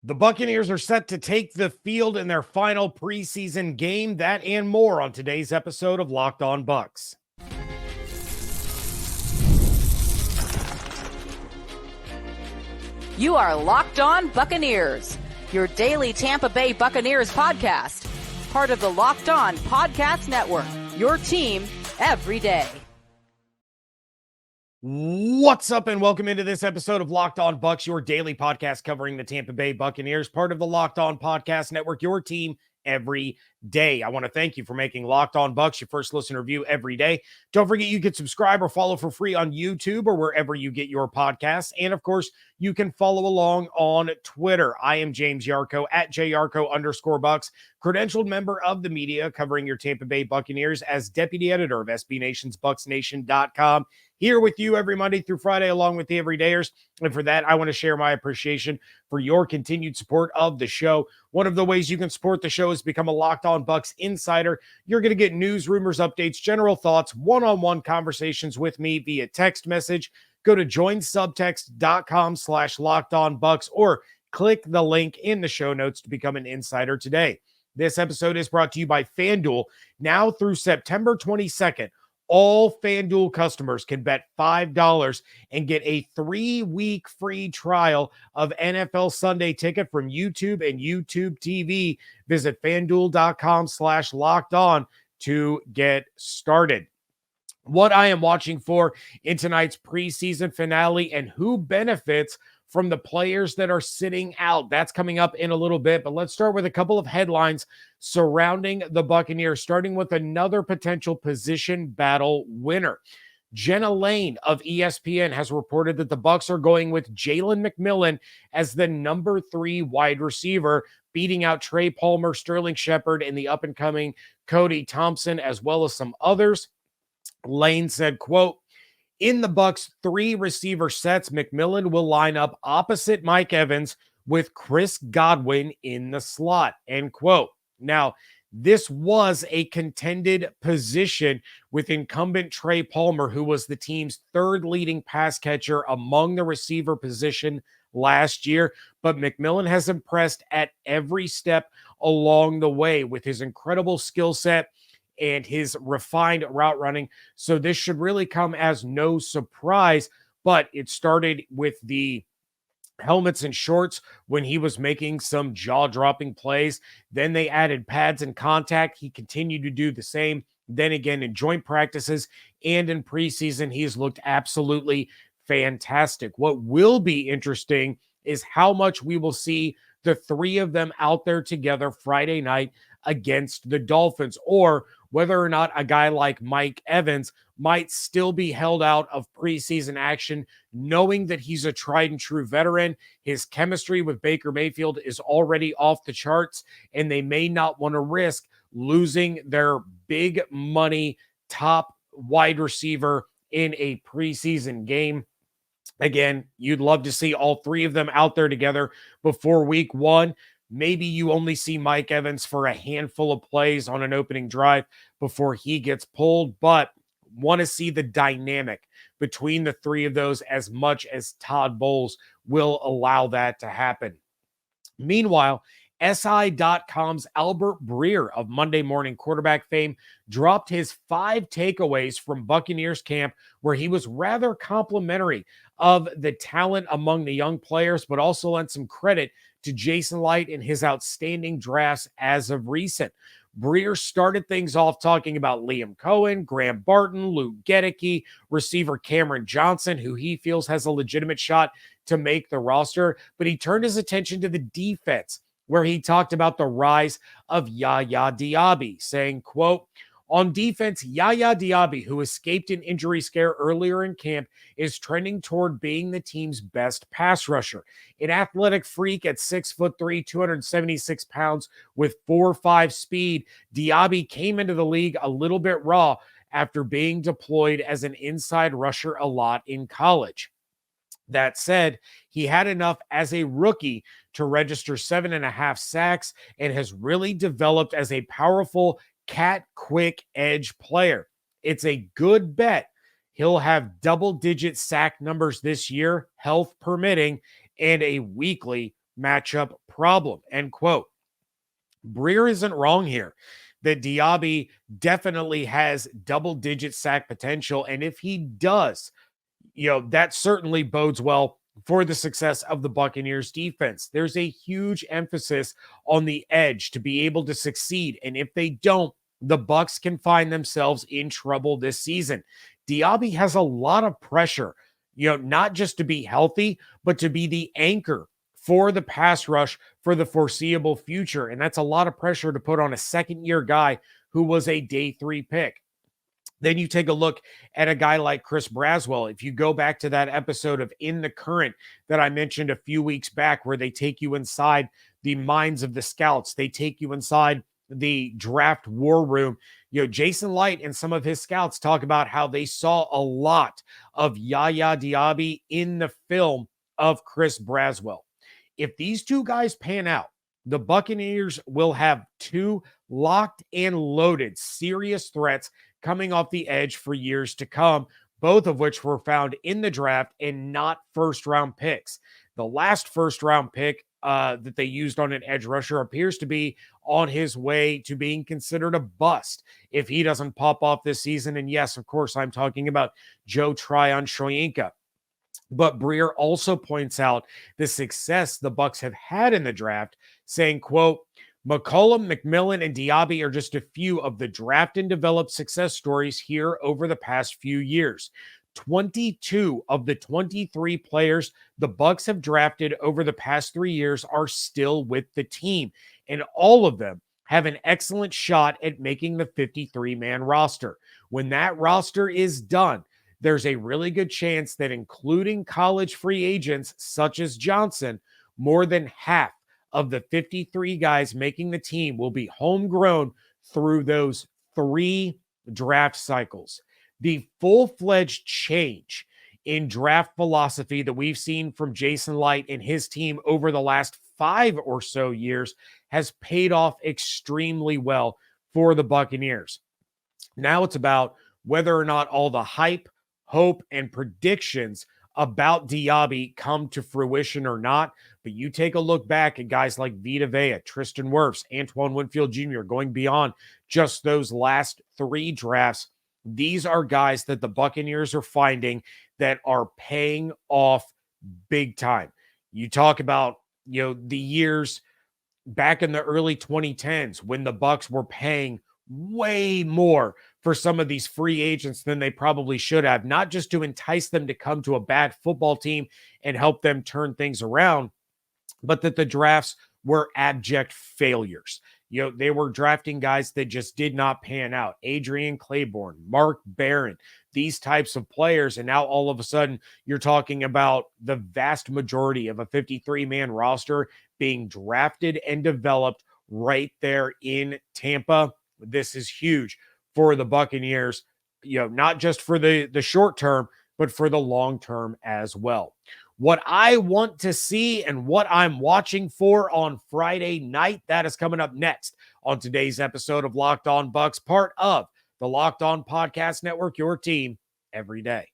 The Buccaneers are set to take the field in their final preseason game. That and more on today's episode of Locked On Bucs. You are Locked On Buccaneers, your daily Tampa Bay Buccaneers podcast. Part of the Locked On Podcast Network, your team every day. What's up, and welcome into this episode of Locked On Bucs, your daily podcast covering the Tampa Bay Buccaneers, part of the Locked On Podcast Network, your team every day. I want to thank you for making Locked On Bucs your first listener view every day. Don't forget you can subscribe or follow for free on YouTube or wherever you get your podcasts. And of course, you can follow along on Twitter. I am James Yarcho at @JYarcho_Bucs, credentialed member of the media covering your Tampa Bay Buccaneers as deputy editor of SB Nation's BucsNation.com. Here with you every Monday through Friday, along with the everydayers. And for that, I want to share my appreciation for your continued support of the show. One of the ways you can support the show is become a Locked On Bucs insider. You're going to get news, rumors, updates, general thoughts, one-on-one conversations with me via text message. Go to joinsubtext.com/LockedOnBucs or click the link in the show notes to become an insider today. This episode is brought to you by FanDuel. Now through September 22nd, all FanDuel customers can bet $5 and get a 3-week free trial of NFL Sunday Ticket from YouTube and YouTube TV. Visit FanDuel.com/LockedOn to get started. What I am watching for in tonight's preseason finale and who benefits from the players that are sitting out. That's coming up in a little bit, but let's start with a couple of headlines surrounding the Buccaneers, starting with another potential position battle winner. Jenna Lane of ESPN has reported that the Bucs are going with Jalen McMillan as the number 3 wide receiver, beating out Trey Palmer, Sterling Shepard, and the up-and-coming Cody Thompson, as well as some others. Lane said, quote, "In the Bucs' 3 receiver sets, McMillan will line up opposite Mike Evans with Chris Godwin in the slot," end quote. Now, this was a contended position with incumbent Trey Palmer, who was the team's 3rd leading pass catcher among the receiver position last year. But McMillan has impressed at every step along the way with his incredible skill set and his refined route running. So this should really come as no surprise, but it started with the helmets and shorts when he was making some jaw-dropping plays. Then they added pads and contact. He continued to do the same. Then again, in joint practices and in preseason, he's looked absolutely fantastic. What will be interesting is how much we will see the 3 of them out there together Friday night against the Dolphins, or whether or not a guy like Mike Evans might still be held out of preseason action, knowing that he's a tried and true veteran. His chemistry with Baker Mayfield is already off the charts, and they may not want to risk losing their big money top wide receiver in a preseason game. Again, you'd love to see all 3 of them out there together before week 1. Maybe you only see Mike Evans for a handful of plays on an opening drive before he gets pulled, but want to see the dynamic between the 3 of those as much as Todd Bowles will allow that to happen. Meanwhile, SI.com's Albert Breer of Monday Morning Quarterback fame dropped his 5 takeaways from Buccaneers camp, where he was rather complimentary of the talent among the young players, but also lent some credit to Jason Light and his outstanding drafts as of recent. Breer started things off talking about Liam Cohen, Graham Barton, Luke Gedeke, receiver Cameron Johnson, who he feels has a legitimate shot to make the roster, but he turned his attention to the defense, where he talked about the rise of Yaya Diaby, saying, quote, "On defense, Yaya Diaby, who escaped an injury scare earlier in camp, is trending toward being the team's best pass rusher. An athletic freak at 6'3", 276 pounds with 4.5 speed, Diaby came into the league a little bit raw after being deployed as an inside rusher a lot in college. That said, he had enough as a rookie to register 7.5 sacks and has really developed as a powerful quick edge player. It's a good bet he'll have double-digit sack numbers this year, health permitting, and a weekly matchup problem, end quote. Breer isn't wrong here that Diaby definitely has double-digit sack potential. And if he does, that certainly bodes well for the success of the Buccaneers defense. There's a huge emphasis on the edge to be able to succeed. And if they don't, the Bucs can find themselves in trouble this season. Diaby has a lot of pressure, not just to be healthy, but to be the anchor for the pass rush for the foreseeable future. And that's a lot of pressure to put on a second-year guy who was a day 3 pick. Then you take a look at a guy like Chris Braswell. If you go back to that episode of In the Current that I mentioned a few weeks back, where they take you inside the minds of the scouts, they take you inside the draft war room. Jason Light and some of his scouts talk about how they saw a lot of Yaya Diaby in the film of Chris Braswell. If these two guys pan out, the Buccaneers will have 2 locked and loaded serious threats coming off the edge for years to come, both of which were found in the draft and not first-round picks. The last first-round pick that they used on an edge rusher appears to be on his way to being considered a bust if he doesn't pop off this season. And yes, of course, I'm talking about Joe Tryon-Shoyinka. But Breer also points out the success the Bucs have had in the draft, saying, quote, McCollum, McMillan, and Diaby are just a few of the draft and developed success stories here over the past few years. 22 of the 23 players the Bucs have drafted over the past 3 years are still with the team, and all of them have an excellent shot at making the 53-man roster. When that roster is done, there's a really good chance that, including college free agents such as Johnson, more than half of the 53 guys making the team will be homegrown through those 3 draft cycles. The full-fledged change in draft philosophy that we've seen from Jason Light and his team over the last 5 or so years has paid off extremely well for the Buccaneers. Now it's about whether or not all the hype, hope, and predictions about Diaby come to fruition or not. But you take a look back at guys like Vita Vea, Tristan Wirfs, Antoine Winfield Jr., going beyond just those last 3 drafts. These are guys that the Buccaneers are finding that are paying off big time. You talk about, the years back in the early 2010s when the Bucs were paying way more for some of these free agents than they probably should have, not just to entice them to come to a bad football team and help them turn things around, but that the drafts were abject failures. They were drafting guys that just did not pan out. Adrian Claiborne, Mark Barron, these types of players. And now all of a sudden you're talking about the vast majority of a 53-man roster being drafted and developed right there in Tampa. This is huge for the Buccaneers, not just for the short term, but for the long term as well. What I want to see and what I'm watching for on Friday night, that is coming up next on today's episode of Locked On Bucs, part of the Locked On Podcast Network, your team every day.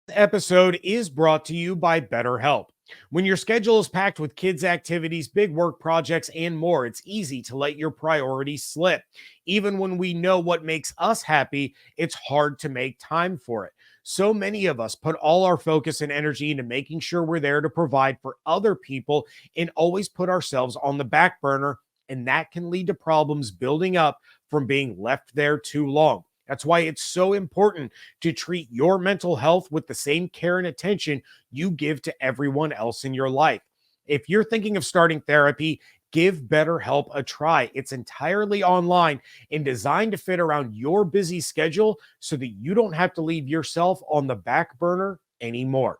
This episode is brought to you by BetterHelp. When your schedule is packed with kids' activities, big work projects, and more, it's easy to let your priorities slip. Even when we know what makes us happy, it's hard to make time for it. So many of us put all our focus and energy into making sure we're there to provide for other people and always put ourselves on the back burner, and that can lead to problems building up from being left there too long. That's why it's so important to treat your mental health with the same care and attention you give to everyone else in your life. If you're thinking of starting therapy, give BetterHelp a try. It's entirely online and designed to fit around your busy schedule so that you don't have to leave yourself on the back burner anymore.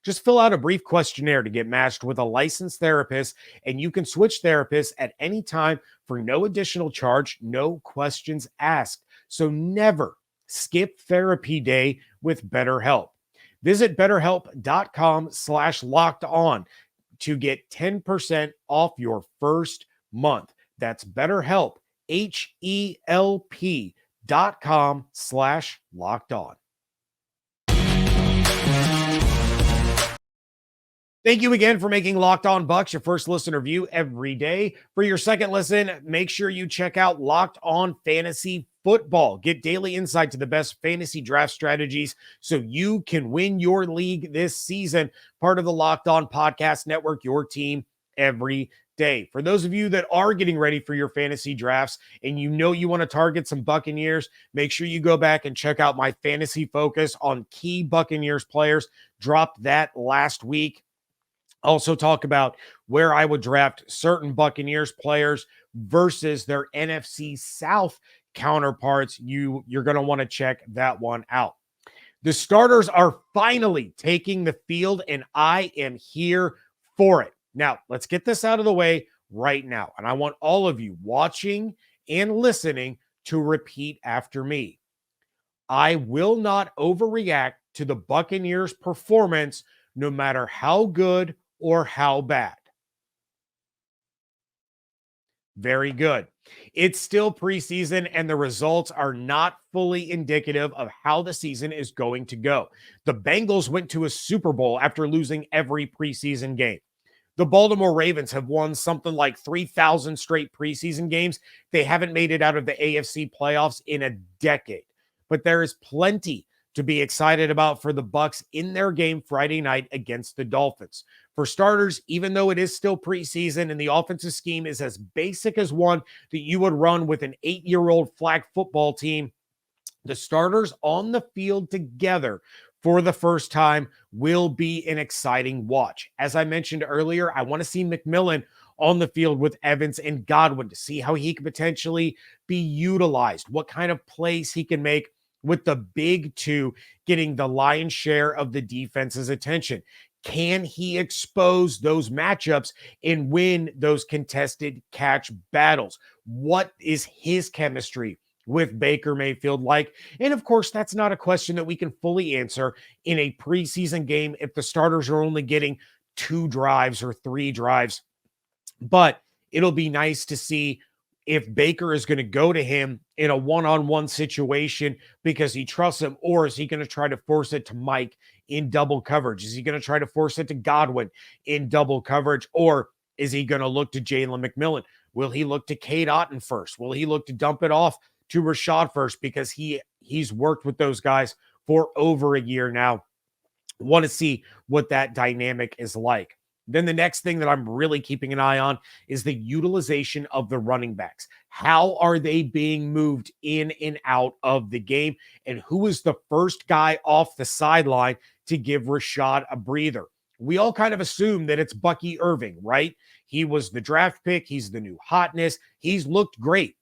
Just fill out a brief questionnaire to get matched with a licensed therapist, and you can switch therapists at any time for no additional charge, no questions asked. So never skip therapy day with BetterHelp. Visit BetterHelp.com/lockedon to get 10% off your first month. That's BetterHelp, HELP.com/lockedon. Thank you again for making Locked On Bucs your first listen or view every day. For your second listen, make sure you check out Locked On Fantasy Football. Get daily insight to the best fantasy draft strategies so you can win your league this season. Part of the Locked On Podcast Network, your team every day. For those of you that are getting ready for your fantasy drafts and you know you want to target some Buccaneers, make sure you go back and check out my fantasy focus on key Buccaneers players. Dropped that last week. Also talk about where I would draft certain Buccaneers players versus their NFC South counterparts. You're going to want to check that one out. The starters are finally taking the field, and I am here for it. Now, let's get this out of the way right now. And I want all of you watching and listening to repeat after me. I will not overreact to the Buccaneers' performance, no matter how good or how bad. Very good. It's still preseason and the results are not fully indicative of how the season is going to go. The Bengals went to a Super Bowl after losing every preseason game. The Baltimore Ravens have won something like 3,000 straight preseason games. They haven't made it out of the AFC playoffs in a decade. But there is plenty to be excited about for the Bucs in their game Friday night against the Dolphins. For starters, even though it is still preseason and the offensive scheme is as basic as one that you would run with an 8-year-old flag football team, the starters on the field together for the first time will be an exciting watch. As I mentioned earlier, I want to see McMillan on the field with Evans and Godwin to see how he could potentially be utilized, what kind of plays he can make with the big two getting the lion's share of the defense's attention. Can he expose those matchups and win those contested catch battles? What is his chemistry with Baker Mayfield like? And of course, that's not a question that we can fully answer in a preseason game if the starters are only getting 2 drives or 3 drives. But it'll be nice to see if Baker is going to go to him in a one-on-one situation because he trusts him, or is he going to try to force it to Mike in double coverage? Is he going to try to force it to Godwin in double coverage, or is he going to look to Jalen McMillan? Will he look to Cade Otton first? Will he look to dump it off to Rashad first because he's worked with those guys for over a year now? Want to see what that dynamic is like. Then the next thing that I'm really keeping an eye on is the utilization of the running backs. How are they being moved in and out of the game? And who is the first guy off the sideline to give Rashad a breather? We all kind of assume that it's Bucky Irving, right? He was the draft pick. He's the new hotness. He's looked great.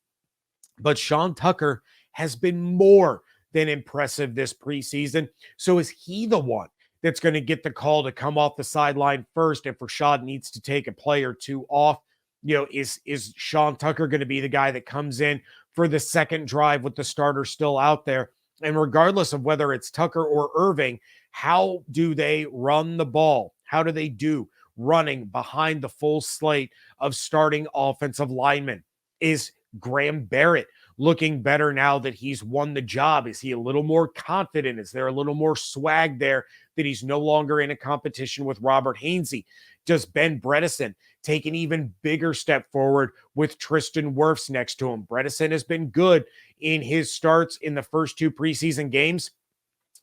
But Sean Tucker has been more than impressive this preseason. So is he the one that's going to get the call to come off the sideline first if Rashad needs to take a play or two off? You know, is Sean Tucker going to be the guy that comes in for the second drive with the starter still out there? And regardless of whether it's Tucker or Irving, how do they run the ball? How do they do running behind the full slate of starting offensive linemen? Is Graham Barrett looking better now that he's won the job? Is he a little more confident? Is there a little more swag there that he's no longer in a competition with Robert Hainsey? Does Ben Bredeson take an even bigger step forward with Tristan Wirfs next to him? Bredeson has been good in his starts in the first 2 preseason games,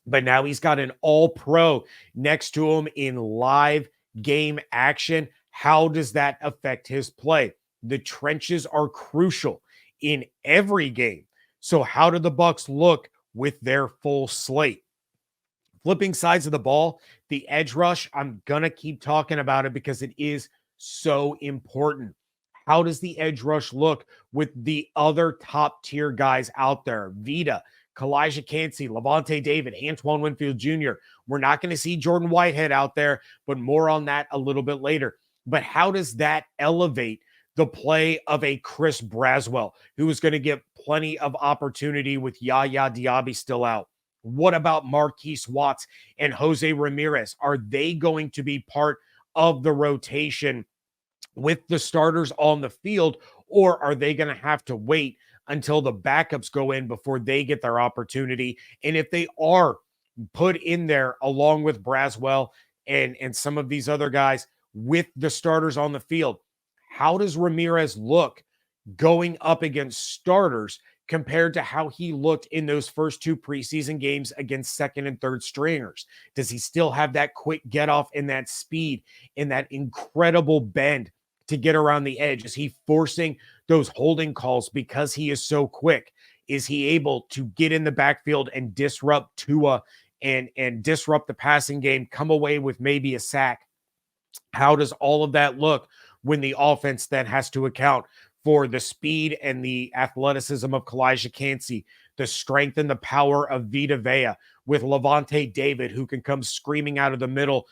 but now he's got an all-pro next to him in live game action. How does that affect his play? The trenches are crucial in every game. So how do the Bucs look with their full slate? Flipping sides of the ball, the edge rush, I'm going to keep talking about it because it is so important. How does the edge rush look with the other top tier guys out there? Vita, Kalijah Cansey, Levante David, Antoine Winfield Jr. We're not going to see Jordan Whitehead out there, but more on that a little bit later. But how does that elevate the play of a Chris Braswell, who is going to get plenty of opportunity with Yaya Diaby still out? What about Marquise Watts and Jose Ramirez? Are they going to be part of the rotation with the starters on the field, or are they going to have to wait until the backups go in before they get their opportunity? And if they are put in there along with Braswell and some of these other guys with the starters on the field. How does Ramirez look going up against starters compared to how he looked in those first two preseason games against second and third stringers? Does he still have that quick get off and that speed and that incredible bend to get around the edge? Is he forcing those holding calls because he is so quick? Is he able to get in the backfield and disrupt Tua and disrupt the passing game, come away with maybe a sack? How does all of that look when the offense then has to account for the speed and the athleticism of Kalijah Kancey, the strength and the power of Vita Vea, with Levante David, who can come screaming out of the middle,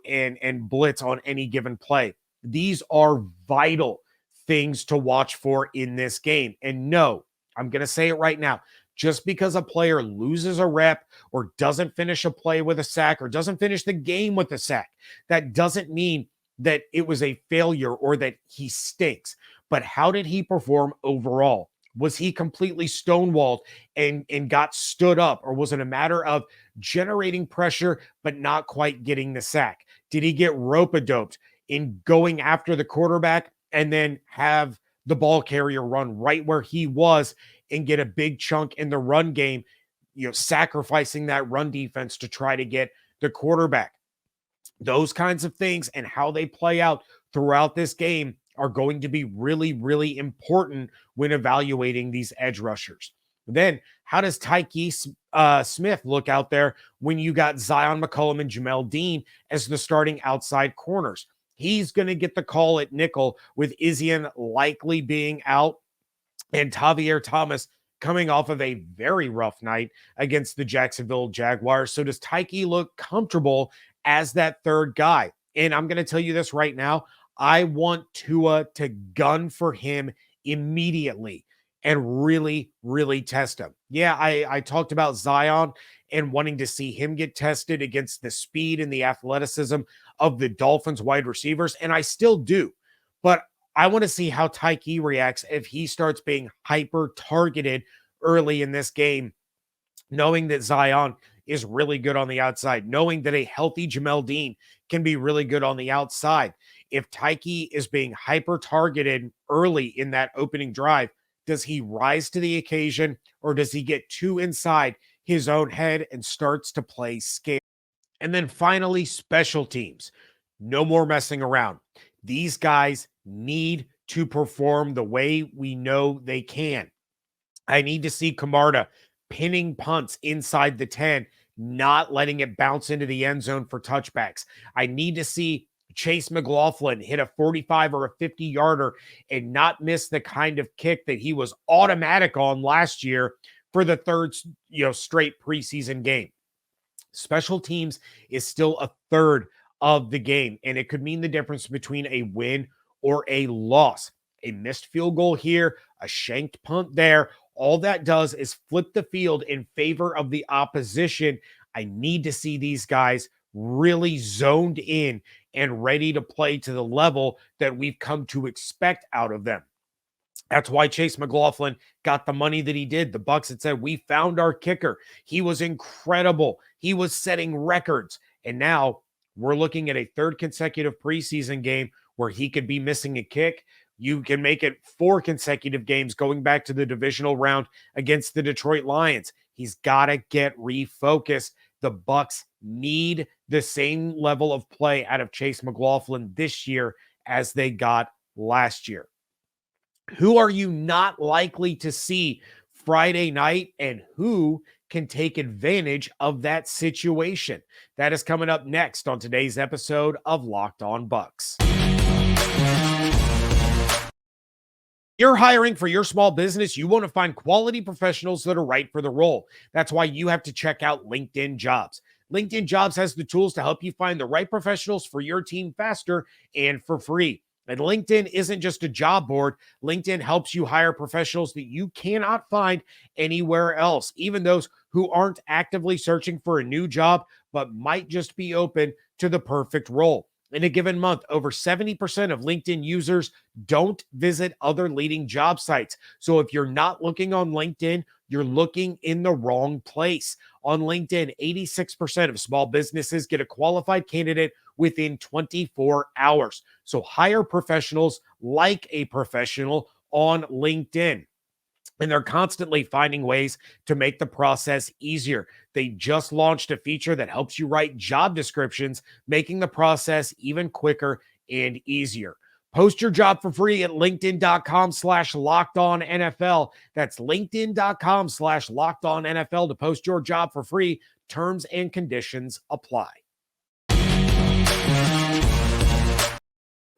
and blitz on any given play? These are vital things to watch for in this game. And no, I'm going to say it right now. Just because a player loses a rep or doesn't finish a play with a sack or doesn't finish the game with a sack, that doesn't mean that it was a failure or that he stinks. But how did he perform overall? Was he completely stonewalled and got stood up? Or was it a matter of generating pressure but not quite getting the sack? Did he get rope-a-doped in going after the quarterback and then have the ball carrier run right where he was and get a big chunk in the run game, sacrificing that run defense to try to get the quarterback? Those kinds of things and how they play out throughout this game are going to be really, really important when evaluating these edge rushers. Then, how does Tyke Smith look out there when you got Zion McCollum and Jamel Dean as the starting outside corners? He's going to get the call at nickel with Isian likely being out and Tavier Thomas coming off of a very rough night against the Jacksonville Jaguars. So does Tyke look comfortable as that third guy? And I'm going to tell you this right now. I want Tua to gun for him immediately and really, really test him. Yeah, I talked about Zion and wanting to see him get tested against the speed and the athleticism of the Dolphins wide receivers, and I still do. But I want to see how Tyke reacts if he starts being hyper targeted early in this game, knowing that Zion is really good on the outside, knowing that a healthy Jamel Dean can be really good on the outside. If Tyke is being hyper targeted early in that opening drive, does he rise to the occasion or does he get too inside his own head and starts to play scared? And then finally, special teams. No more messing around. These guys need to perform the way we know they can. I need to see Camarda pinning punts inside the 10, not letting it bounce into the end zone for touchbacks. I need to see Chase McLaughlin hit a 45 or a 50-yarder and not miss the kind of kick that he was automatic on last year for the third, straight preseason game. Special teams is still a third of the game, and it could mean the difference between a win or a loss. A missed field goal here, a shanked punt there, all that does is flip the field in favor of the opposition. I need to see these guys really zoned in and ready to play to the level that we've come to expect out of them. That's why Chase McLaughlin got the money that he did. The Bucs had said, we found our kicker. He was incredible. He was setting records. And now we're looking at a third consecutive preseason game where he could be missing a kick. You can make it 4 consecutive games going back to the divisional round against the Detroit Lions. He's got to get refocused. The Bucs need the same level of play out of Chase McLaughlin this year as they got last year. Who are you not likely to see Friday night, and who can take advantage of that situation? That is coming up next on today's episode of Locked On Bucs. You're hiring for your small business. You want to find quality professionals that are right for the role. That's why you have to check out LinkedIn Jobs. LinkedIn Jobs has the tools to help you find the right professionals for your team faster and for free. And LinkedIn isn't just a job board. LinkedIn helps you hire professionals that you cannot find anywhere else, even those who aren't actively searching for a new job, but might just be open to the perfect role. In a given month, over 70% of LinkedIn users don't visit other leading job sites. So if you're not looking on LinkedIn, you're looking in the wrong place. On LinkedIn, 86% of small businesses get a qualified candidate within 24 hours. So hire professionals like a professional on LinkedIn. And they're constantly finding ways to make the process easier. They just launched a feature that helps you write job descriptions, making the process even quicker and easier. Post your job for free at linkedin.com/lockedonnfl. That's linkedin.com/lockedonnfl to post your job for free. Terms and conditions apply.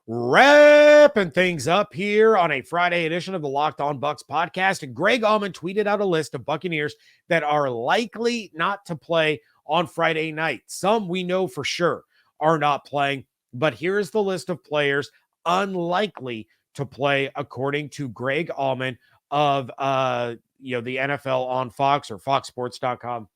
Wrapping things up here on a Friday edition of the Locked On Bucs podcast. And Greg Auman tweeted out a list of Buccaneers that are likely not to play on Friday night. Some we know for sure are not playing, but here's the list of players unlikely to play according to Greg Auman of the NFL on Fox or foxsports.com.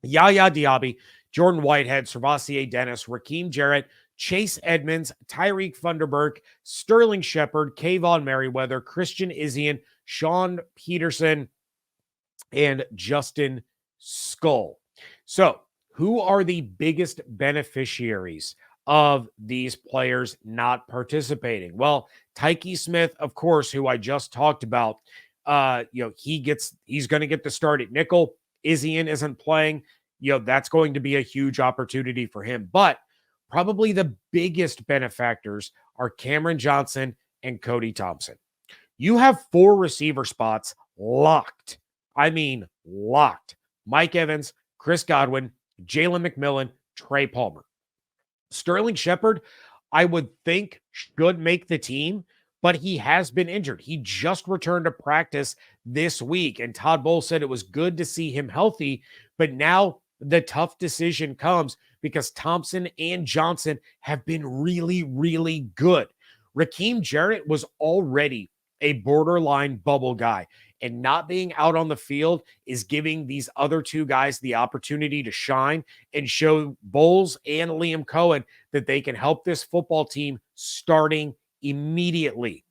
Yaya Diaby, Jordan Whitehead, Servassier Dennis, Raheem Jarrett, Chase Edmonds, Tyreek Funderburk, Sterling Shepard, Kayvon Merriweather, Christian Izien, Sean Peterson, and Justin Skull. So, who are the biggest beneficiaries of these players not participating? Well, Tyke Smith, of course, who I just talked about, he's going to get the start at nickel. Izien isn't playing. That's going to be a huge opportunity for him. But probably the biggest benefactors are Cameron Johnson and Cody Thompson. You have 4 receiver spots locked. I mean, locked. Mike Evans, Chris Godwin, Jalen McMillan, Trey Palmer. Sterling Shepard, I would think, should make the team, but he has been injured. He just returned to practice this week, and Todd Bowles said it was good to see him healthy, but now the tough decision comes because Thompson and Johnson have been really, really good. Raheem Jarrett was already a borderline bubble guy, and not being out on the field is giving these other 2 guys the opportunity to shine and show Bowles and Liam Cohen that they can help this football team starting immediately.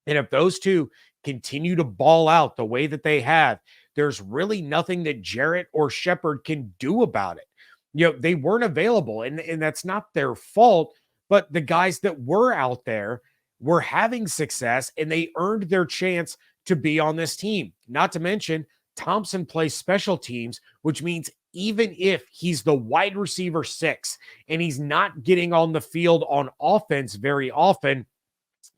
And if those 2 continue to ball out the way that they have, there's really nothing that Jarrett or Shepard can do about it. They weren't available, and that's not their fault, but the guys that were out there were having success, and they earned their chance to be on this team. Not to mention, Thompson plays special teams, which means even if he's the wide receiver 6 and he's not getting on the field on offense very often,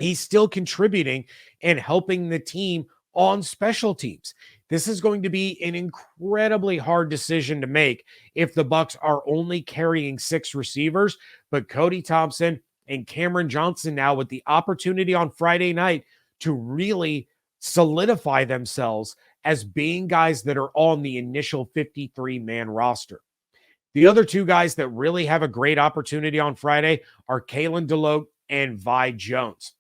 he's still contributing and helping the team on special teams. This is going to be an incredibly hard decision to make if the Bucs are only carrying 6 receivers, but Cody Thompson and Cameron Johnson now with the opportunity on Friday night to really solidify themselves as being guys that are on the initial 53-man roster. The other 2 guys that really have a great opportunity on Friday are Kalen DeLoach and Vi Jones.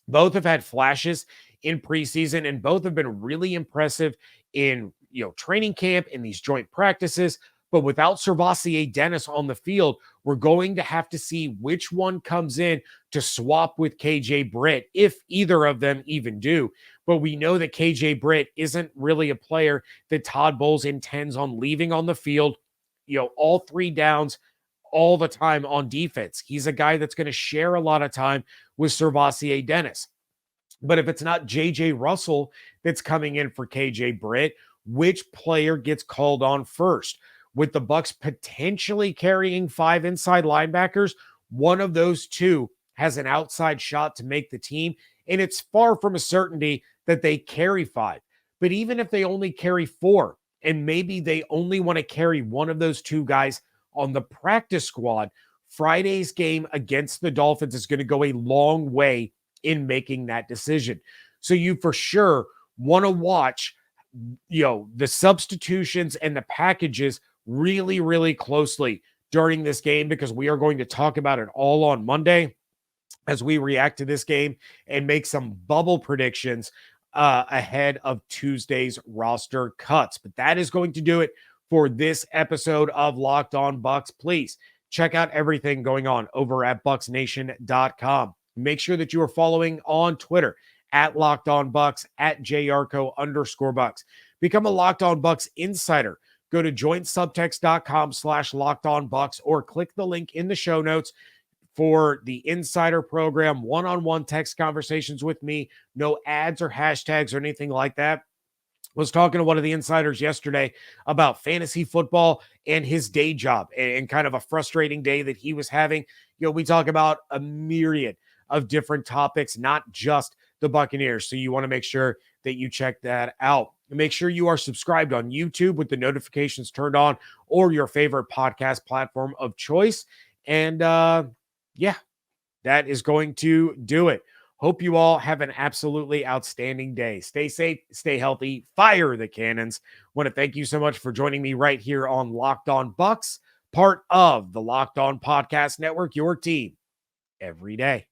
Both have had flashes in preseason, and both have been really impressive in training camp in these joint practices. But without Servassier Dennis on the field, we're going to have to see which one comes in to swap with KJ Britt, if either of them even do. But we know that KJ Britt isn't really a player that Todd Bowles intends on leaving on the field, all 3 downs all the time on defense. He's a guy that's going to share a lot of time with Servassier Dennis. But if it's not J.J. Russell that's coming in for KJ Britt, which player gets called on first? With the Bucs potentially carrying 5 inside linebackers, one of those 2 has an outside shot to make the team, and it's far from a certainty that they carry 5. But even if they only carry 4, and maybe they only want to carry one of those 2 guys on the practice squad, Friday's game against the Dolphins is going to go a long way in making that decision. So you for sure want to watch, the substitutions and the packages really, really closely during this game, because we are going to talk about it all on Monday as we react to this game and make some bubble predictions ahead of Tuesday's roster cuts. But that is going to do it for this episode of Locked On Bucs. Please check out everything going on over at bucsnation.com. Make sure that you are following on Twitter at Locked On Bucs, at JYarcho_Bucs. Become a Locked On Bucs insider. Go to joinsubtext.com/LockedOnBucs or click the link in the show notes for the insider program, one-on-one text conversations with me, no ads or hashtags or anything like that. Was talking to one of the insiders yesterday about fantasy football and his day job and kind of a frustrating day that he was having. We talk about a myriad of different topics, not just the Buccaneers. So you want to make sure that you check that out. Make sure you are subscribed on YouTube with the notifications turned on or your favorite podcast platform of choice. And yeah, that is going to do it. Hope you all have an absolutely outstanding day. Stay safe, stay healthy, fire the cannons. Want to thank you so much for joining me right here on Locked On Bucs, part of the Locked On Podcast Network, your team every day.